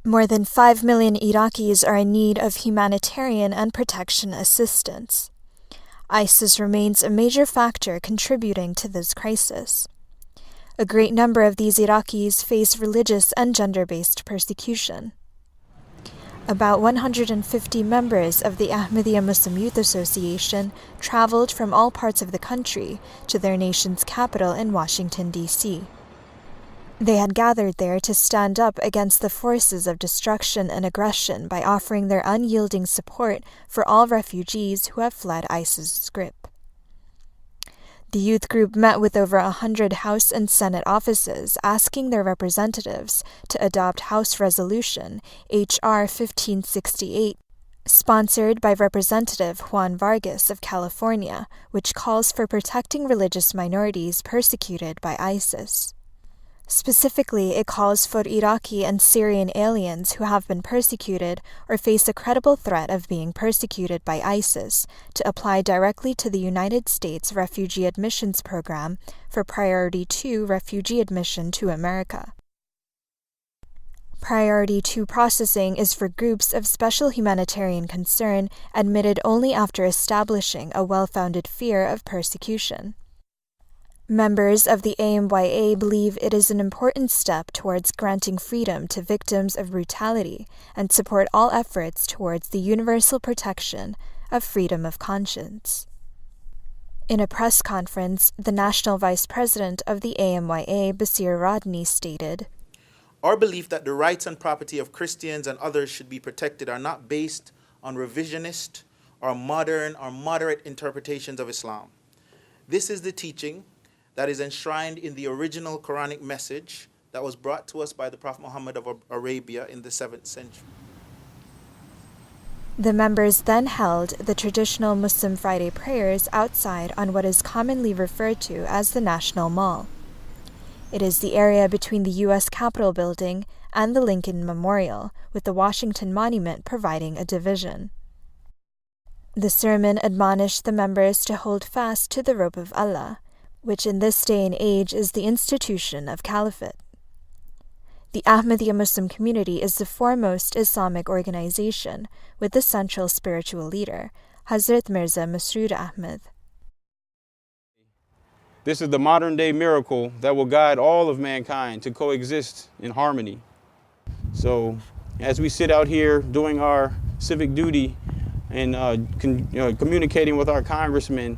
More than 5 million Iraqis are in need of humanitarian and protection assistance. ISIS remains a major factor contributing to this crisis. A great number of these Iraqis face religious and gender-based persecution. About 150 members of the Ahmadiyya Muslim Youth Association traveled from all parts of the country to their nation's capital in Washington, D.C. They had gathered there to stand up against the forces of destruction and aggression by offering their unyielding support for all refugees who have fled ISIS's grip. The youth group met with over 100 House and Senate offices, asking their representatives to adopt House Resolution H.R. 1568, sponsored by Representative Juan Vargas of California, which calls for protecting religious minorities persecuted by ISIS. Specifically, it calls for Iraqi and Syrian aliens who have been persecuted or face a credible threat of being persecuted by ISIS to apply directly to the United States Refugee Admissions Program for Priority 2 refugee admission to America. Priority 2 processing is for groups of special humanitarian concern admitted only after establishing a well-founded fear of persecution. Members of the AMYA believe it is an important step towards granting freedom to victims of brutality and support all efforts towards the universal protection of freedom of conscience. In a press conference, the National Vice President of the AMYA, Basir Rodney, stated, "Our belief that the rights and property of Christians and others should be protected are not based on revisionist or modern or moderate interpretations of Islam. This is the teaching that is enshrined in the original Quranic message that was brought to us by the Prophet Muhammad of Arabia in the 7th century. The members then held the traditional Muslim Friday prayers outside on what is commonly referred to as the National Mall. It is the area between the U.S. Capitol building and the Lincoln Memorial, with the Washington Monument providing a division. The sermon admonished the members to hold fast to the rope of Allah, which in this day and age is the institution of caliphate. The Ahmadiyya Muslim community is the foremost Islamic organization, with the central spiritual leader, Hazrat Mirza Masroor Ahmad. This is the modern-day miracle that will guide all of mankind to coexist in harmony. So, as we sit out here doing our civic duty and communicating with our congressmen,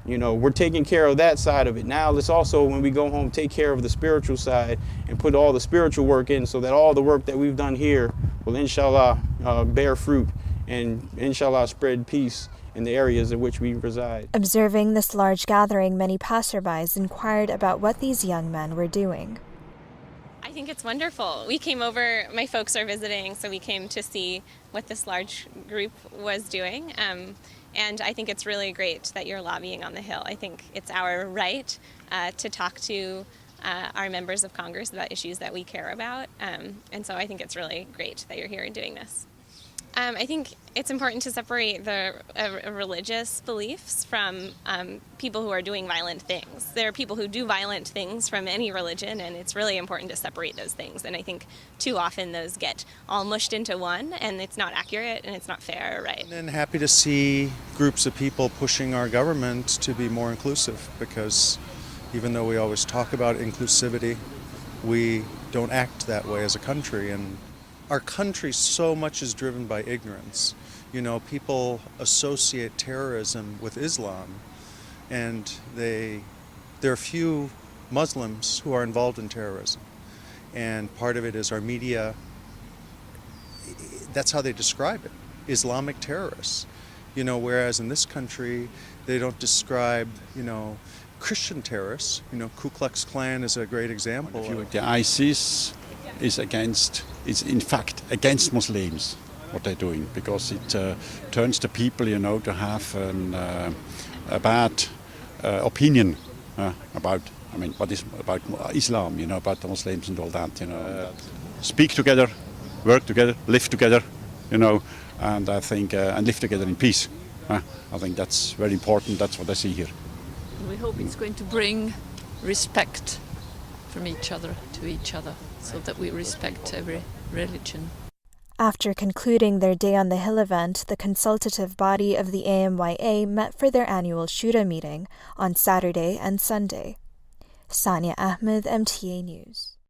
we're taking care of that side of it. Now let's also, when we go home, take care of the spiritual side and put all the spiritual work in so that all the work that we've done here will, inshallah, bear fruit and, inshallah, spread peace in the areas in which we reside. Observing this large gathering, many passerbys inquired about what these young men were doing. I think it's wonderful. We came over, my folks are visiting, so we came to see what this large group was doing. And I think it's really great that you're lobbying on the Hill. I think it's our right to talk to our members of Congress about issues that we care about. And so I think it's really great that you're here and doing this. I think it's important to separate the religious beliefs from people who are doing violent things. There are people who do violent things from any religion, and it's really important to separate those things. And I think too often those get all mushed into one, and it's not accurate, and it's not fair or right. And happy to see groups of people pushing our government to be more inclusive, because even though we always talk about inclusivity, we don't act that way as a country. And our country so much is driven by ignorance. People associate terrorism with Islam, and there are few Muslims who are involved in terrorism. And part of it is our media, that's how they describe it, Islamic terrorists. Whereas in this country, they don't describe, Christian terrorists. Ku Klux Klan is a great example. The ISIS is in fact against Muslims, what they're doing, because it turns the people, to have a bad opinion about Islam, about the Muslims and all that, Speak together, work together, live together, and I think, and live together in peace. I think that's very important. That's what I see here. We hope it's going to bring respect from each other to each other, so that we respect every religion. After concluding their Day on the Hill event, the consultative body of the AMYA met for their annual Shura meeting on Saturday and Sunday. Sania Ahmed, MTA News.